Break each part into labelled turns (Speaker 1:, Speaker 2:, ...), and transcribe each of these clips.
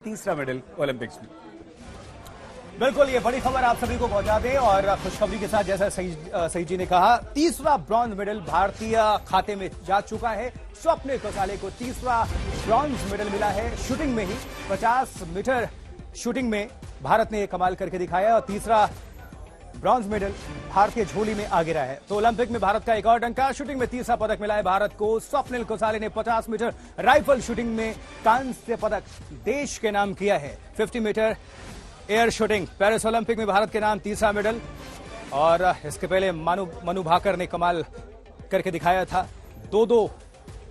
Speaker 1: तीसरा medal Olympics में।
Speaker 2: बिल्कुल, ये बड़ी खबर आप सभी को पहुंचा दें और खुशखबरी के साथ जैसा सही जी ने कहा, तीसरा ब्रॉन्ज मेडल भारतीय खाते में जा चुका है। स्वप्निल कोसाले को तीसरा ब्रॉन्ज मेडल मिला है शूटिंग में ही। 50 मीटर शूटिंग में भारत ने कमाल करके दिखाया और तीसरा ब्रॉन्ज मेडल भारतीय झोली में आ गिरा है। तो ओलंपिक में भारत का एक और डंका, शूटिंग में तीसरा पदक मिला है भारत को। स्वप्निल कोसाले ने 50 मीटर राइफल शूटिंग में कांस्य पदक देश के नाम किया है। 50 metre air shooting Paris Olympic में भारत के नाम तीसरा मेडल, और इसके पहले मनु भाकर ने कमाल करके दिखाया था। दो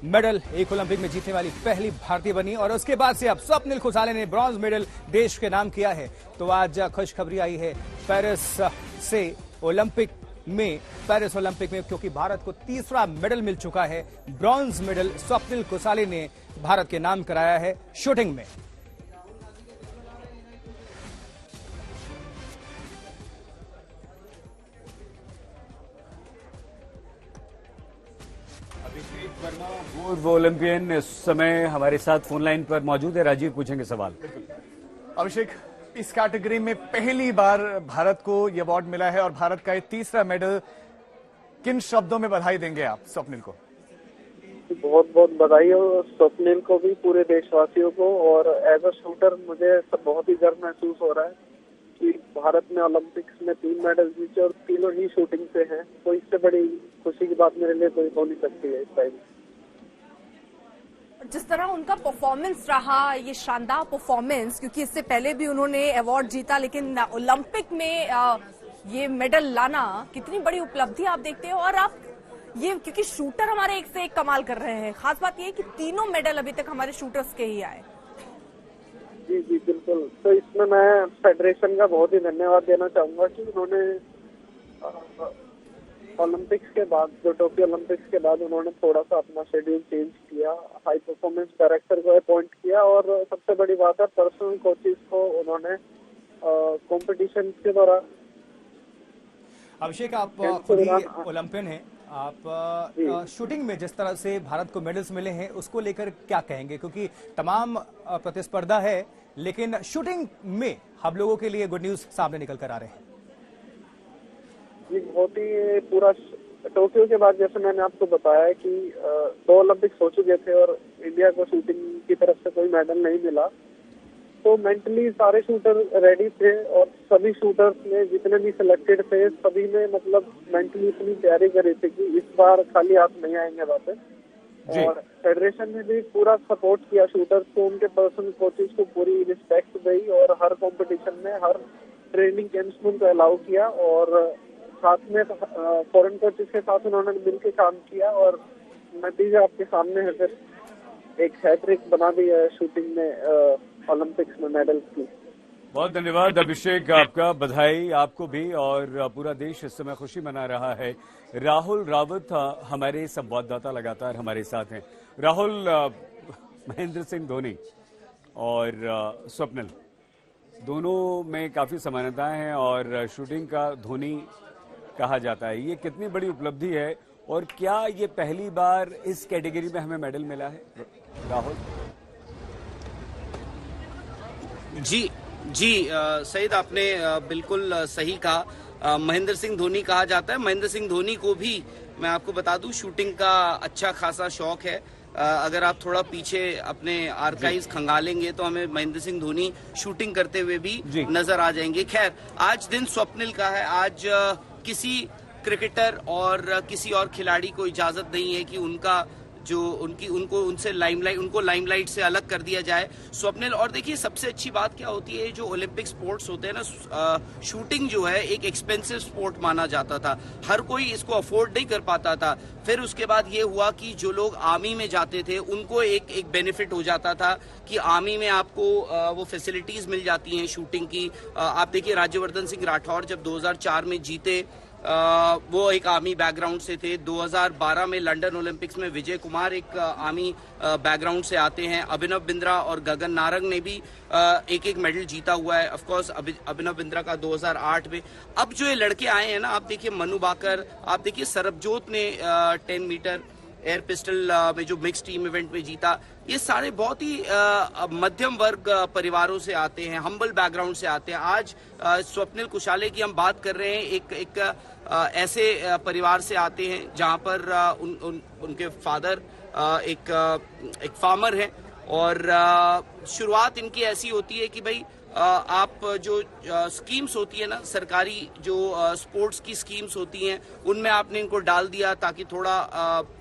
Speaker 2: मेडल एक ओलंपिक में जीतने वाली पहली भारतीय बनी, और उसके बाद से अब स्वप्निल कोसाले ने ब्रॉन्ज मेडल देश के नाम किया है। तो आज खुशखबरी आई है पेरिस से ओलंपिक में, पेरिस ओलंपिक में, क्योंकि भारत को तीसरा मेडल मिल चुका है। ब्रॉन्ज मेडल स्वप्निल कोसाले ने भारत के नाम कराया है शूटिंग में।
Speaker 1: अभिषेक वर्मा पूर्व ओलंपियन इस समय हमारे साथ फोन लाइन पर मौजूद है। राजीव पूछेंगे सवाल।
Speaker 3: अभिषेक, इस कैटेगरी में पहली बार भारत को यह अवार्ड मिला है और भारत का ये तीसरा मेडल, किन शब्दों में बधाई देंगे आप स्वप्निल को?
Speaker 4: बहुत बहुत बधाई हो स्वप्निल को भी, पूरे देशवासियों को। और एज अ शूटर मुझे बहुत ही गर्व महसूस हो रहा है कि भारत ने ओलंपिक्स में 3 मेडल जीते और तीनों ही शूटिंग से हैं। तो इससे बड़ी खुशी की बात मेरे लिए कोई हो नहीं सकती है इस टाइम।
Speaker 5: जिस तरह उनका परफॉर्मेंस रहा, ये शानदार परफॉर्मेंस, क्योंकि इससे पहले भी उन्होंने अवार्ड जीता, लेकिन ओलंपिक में ये मेडल लाना कितनी बड़ी उपलब्धि आप देखते हो। और आप ये, क्योंकि शूटर हमारे एक से एक कमाल कर रहे हैं, खास बात ये है कि तीनों मेडल अभी तक हमारे शूटर्स के ही आए।
Speaker 4: जी जी बिल्कुल। तो इसमें मैं फेडरेशन का बहुत ही धन्यवाद देना चाहूंगा कि उन्होंने ओलंपिक्स के बाद, जो टोक्यो ओलंपिक्स के बाद, उन्होंने थोड़ा सा अपना शेड्यूल चेंज किया, हाई परफॉर्मेंस डायरेक्टर को अपॉइंट किया, और सबसे बड़ी बात है पर्सनल कोचेस को उन्होंने कंपटीशन के दौरान।
Speaker 2: अभिषेक, आप खुद ही ओलंपियन हैं, आप शूटिंग में जिस तरह से भारत को मेडल्स मिले हैं उसको लेकर क्या कहेंगे? क्योंकि तमाम प्रतिस्पर्धा है, लेकिन शूटिंग में हम लोगों के लिए गुड न्यूज सामने निकल कर आ रहे हैं।
Speaker 4: ये बहुत ही पूरा टोक्यो के बाद, जैसे मैंने आपको बताया कि 2 ओलंपिक्स हो चुके थे और इंडिया को शूटिंग की तरफ से कोई मेडल नहीं मिला। तो मेंटली सारे शूटर रेडी थे और सभी शूटर्स ने, जितने भी सिलेक्टेड थे, सभी ने मतलब मेंटली इतनी तैयारी करी थी कि इस बार खाली हाथ नहीं आएंगे वापस। और फेडरेशन ने भी पूरा सपोर्ट किया शूटर्स को, उनके पर्सनल कोचेस को पूरी रिस्पेक्ट दी और हर कंपटीशन में, हर ट्रेनिंग कैंप्स में उनको अलाउ किया। और साथ में फॉरेन कोचेस के साथ उन्होंने मिलकर काम किया और नतीजा आपके सामने है। फिर एक हैट्रिक बना दी है शूटिंग में ओलंपिक्स में मेडल की।
Speaker 1: बहुत धन्यवाद अभिषेक, आपका बधाई आपको भी, और पूरा देश इस समय खुशी मना रहा है। राहुल रावत हमारे संवाददाता लगातार हमारे साथ हैं। राहुल, महेंद्र सिंह धोनी और स्वप्निल दोनों में काफी समानताएं हैं और शूटिंग का धोनी कहा जाता है। ये कितनी बड़ी उपलब्धि है और क्या ये पहली बार इस कैटेगरी में हमें मेडल मिला है? राहुल
Speaker 6: जी सईद, आपने बिल्कुल सही कहा। महेंद्र सिंह धोनी कहा जाता है। महेंद्र सिंह धोनी को भी मैं आपको बता दूं, शूटिंग का अच्छा खासा शौक है। अगर आप थोड़ा पीछे अपने आर्काइव्स खंगालेंगे तो हमें महेंद्र सिंह धोनी शूटिंग करते हुए भी नजर आ जाएंगे। खैर, आज दिन स्वप्निल का है। आज किसी क्रिकेटर और किसी और खिलाड़ी को इजाजत नहीं है कि उनसे लाइमलाइट से अलग कर दिया जाए। स्वप्निल, और देखिए सबसे अच्छी बात क्या होती है, जो ओलंपिक स्पोर्ट्स होते हैं ना, शूटिंग जो है एक एक्सपेंसिव स्पोर्ट माना जाता था, हर कोई इसको अफोर्ड नहीं कर पाता था। फिर उसके बाद ये हुआ कि जो लोग आर्मी में जाते थे उनको एक बेनिफिट हो जाता था कि आर्मी में आपको वो फैसिलिटीज मिल जाती हैं शूटिंग की। आप देखिए राज्यवर्धन सिंह राठौर जब 2004 में जीते, वो एक आर्मी बैकग्राउंड से थे। 2012 में लंदन ओलंपिक्स में विजय कुमार एक आर्मी बैकग्राउंड से आते हैं। अभिनव बिंद्रा और गगन नारंग ने भी एक मेडल जीता हुआ है। ऑफ कोर्स अभिनव बिंद्रा का 2008 में। अब जो ये लड़के आए हैं ना, आप देखिए मनु भाकर, आप देखिए सरबजोत ने 10 मीटर एयर पिस्टल में जो मिक्स टीम इवेंट में जीता। ये सारे बहुत ही मध्यम वर्ग परिवारों से आते हैं, हम्बल बैकग्राउंड से आते हैं। आज स्वप्निल कुशाले की हम बात कर रहे हैं, एक ऐसे परिवार से आते हैं जहां पर उनके फादर एक फार्मर है और शुरुआत इनकी ऐसी होती है कि भाई आप जो स्कीम्स होती है ना, सरकारी जो स्पोर्ट्स की स्कीम्स होती हैं, उनमें आपने इनको डाल दिया ताकि थोड़ा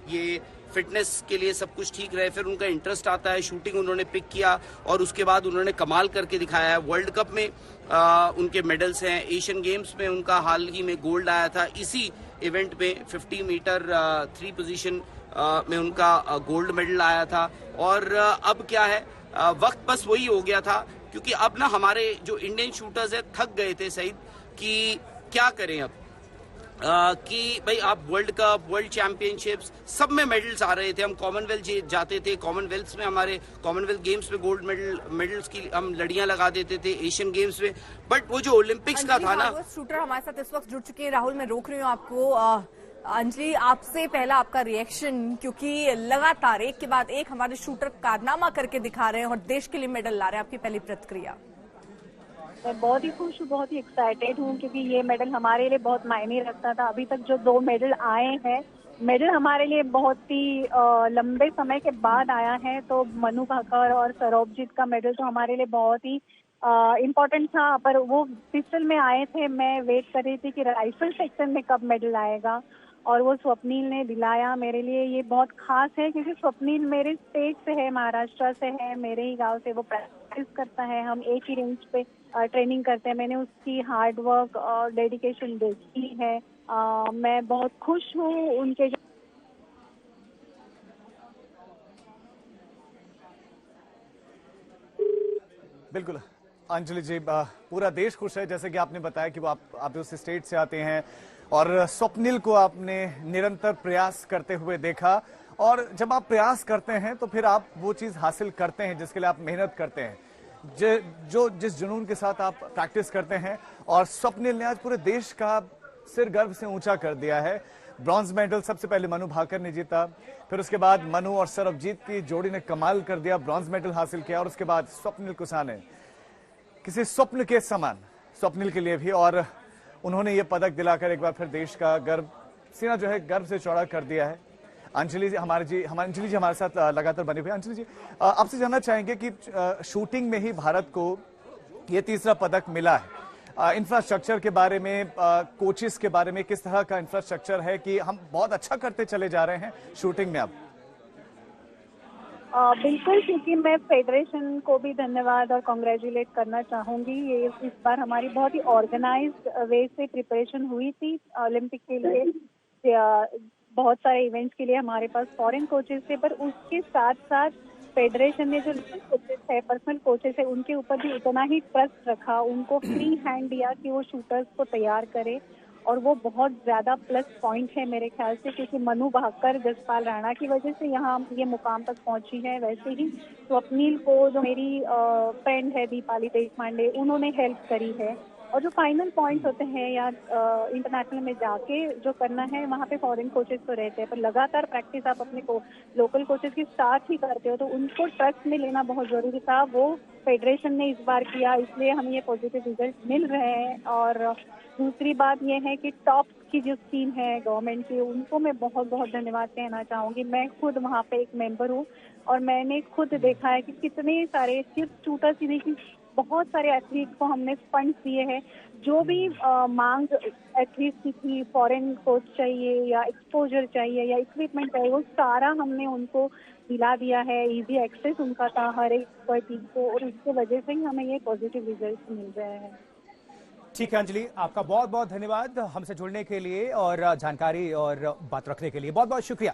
Speaker 6: ये फिटनेस के लिए सब कुछ ठीक रहे। फिर उनका इंटरेस्ट आता है, शूटिंग उन्होंने पिक किया और उसके बाद उन्होंने कमाल करके दिखाया है। वर्ल्ड कप में उनके मेडल्स हैं, एशियन गेम्स में उनका हाल ही में गोल्ड आया था। इसी इवेंट में 50 मीटर 3 पोजीशन में उनका गोल्ड मेडल आया था। और अब क्या है, वक्त बस वही हो गया था, क्योंकि अब ना हमारे जो इंडियन शूटर्स है थक गए थे सईद कि क्या करें अब, कि भाई आप वर्ल्ड कप, वर्ल्ड चैंपियनशिप्स सब में मेडल्स आ रहे थे। हम कॉमनवेल्थ जाते थे, कॉमनवेल्थ में हमारे कॉमनवेल्थ गेम्स में गोल्ड मेडल्स की हम लड़ियां लगा देते थे, एशियन गेम्स में। बट वो जो ओलंपिक्स का था ना,
Speaker 5: शूटर हमारे साथ इस वक्त जुड़ चुके हैं। राहुल, मैं रोक रही हूँ आपको। अंजलि, आपसे पहला आपका रिएक्शन, क्योंकि लगातार एक के बाद एक हमारे शूटर कारनामा करके दिखा रहे हैं और देश के लिए मेडल ला रहे हैं, आपकी पहली प्रतिक्रिया?
Speaker 7: मैं बहुत ही खुश हूँ, बहुत ही एक्साइटेड हूँ, क्योंकि ये मेडल हमारे लिए बहुत मायने रखता था। अभी तक जो 2 मेडल आए हैं, मेडल हमारे लिए बहुत ही लंबे समय के बाद आया है। तो मनु भाकर और सौरभजीत का मेडल तो हमारे लिए बहुत ही इम्पोर्टेंट था, पर वो पिस्टल में आए थे। मैं वेट कर रही थी कि राइफल सेक्शन में कब मेडल आएगा, और वो स्वप्निल ने दिलाया। मेरे लिए ये बहुत खास है, क्योंकि स्वप्निल मेरे स्टेट से है, महाराष्ट्र से है, मेरे ही गांव से वो प्रैक्टिस करता है। हम एक ही रेंज पे ट्रेनिंग करते हैं। मैंने उसकी हार्ड वर्क और डेडिकेशन देखी है। मैं बहुत खुश हूँ उनके।
Speaker 3: बिल्कुल अंजलि जी, पूरा देश खुश है, जैसे कि आपने बताया कि वो आप उस स्टेट से आते हैं और स्वप्निल को आपने निरंतर प्रयास करते हुए देखा। और जब आप प्रयास करते हैं तो फिर आप वो चीज हासिल करते हैं जिसके लिए आप मेहनत करते हैं, जिस जुनून के साथ आप प्रैक्टिस करते हैं। और स्वप्निल ने आज पूरे देश का सिर गर्व से ऊंचा कर दिया है। ब्रॉन्ज मेडल सबसे पहले मनु भाकर ने जीता, फिर उसके बाद मनु और सौरभजीत की जोड़ी ने कमाल कर दिया, ब्रॉन्ज मेडल हासिल किया। और उसके बाद स्वप्निल कुशाले किसी स्वप्न के समान स्वप्निल के लिए भी, और उन्होंने ये पदक दिलाकर एक बार फिर देश का गर्व, सीना जो है गर्व से चौड़ा कर दिया है। अंजलि जी हमारे साथ लगातार बने हुए। अंजलि जी, आपसे जानना चाहेंगे कि शूटिंग में ही भारत को ये तीसरा पदक मिला है। इंफ्रास्ट्रक्चर के बारे में, कोचेस के बारे में, किस तरह का इंफ्रास्ट्रक्चर है कि हम बहुत अच्छा करते चले जा रहे हैं शूटिंग में अब?
Speaker 7: बिल्कुल, क्योंकि मैं फेडरेशन को भी धन्यवाद और कॉन्ग्रेचुलेट करना चाहूंगी। ये इस बार हमारी बहुत ही ऑर्गेनाइज्ड वे से प्रिपरेशन हुई थी ओलंपिक के लिए। बहुत सारे इवेंट्स के लिए हमारे पास फॉरेन कोचेस थे, पर उसके साथ साथ फेडरेशन ने जो कोचेस है, पर्सनल कोचेस है, उनके ऊपर भी उतना ही ट्रस्ट रखा, उनको फ्री हैंड दिया कि वो शूटर्स को तैयार करे। और वो बहुत ज्यादा प्लस पॉइंट है मेरे ख्याल से, क्योंकि मनु भाकर, जसपाल राणा की वजह से यहाँ ये मुकाम तक पहुंची है। वैसे ही स्वप्निल को, जो मेरी फ्रेंड है दीपाली देशपांडे, उन्होंने हेल्प करी है। और जो फाइनल पॉइंट्स होते हैं या इंटरनेशनल में जाके जो करना है, वहाँ पे फॉरेन कोचेस तो रहते हैं, पर लगातार प्रैक्टिस आप अपने लोकल कोचेस के साथ ही करते हो, तो उनको ट्रस्ट में लेना बहुत जरूरी था। वो फेडरेशन ने इस बार किया, इसलिए हमें ये पॉजिटिव रिजल्ट मिल रहे हैं। और दूसरी बात यह है कि टॉप की जो टीम है गवर्नमेंट की, उनको मैं बहुत बहुत धन्यवाद कहना चाहूंगी। मैं खुद वहाँ पे एक मेंबर हूँ और मैंने खुद देखा है कि कितने सारे, सिर्फ शूटर्स ही नहीं, बहुत सारे एथलीट को हमने फंड दिए हैं। जो भी मांग एथलीट की थी, फॉरेन कोच चाहिए या एक्सपोजर चाहिए या इक्विपमेंट चाहिए, वो सारा हमने उनको दिला दिया है। इजी एक्सेस उनका था हर एक टीम को, और इसकी वजह से ही हमें ये पॉजिटिव रिजल्ट मिल रहे हैं।
Speaker 2: ठीक है अंजलि, आपका बहुत बहुत धन्यवाद हमसे जुड़ने के लिए और जानकारी और बात रखने के लिए। बहुत बहुत शुक्रिया।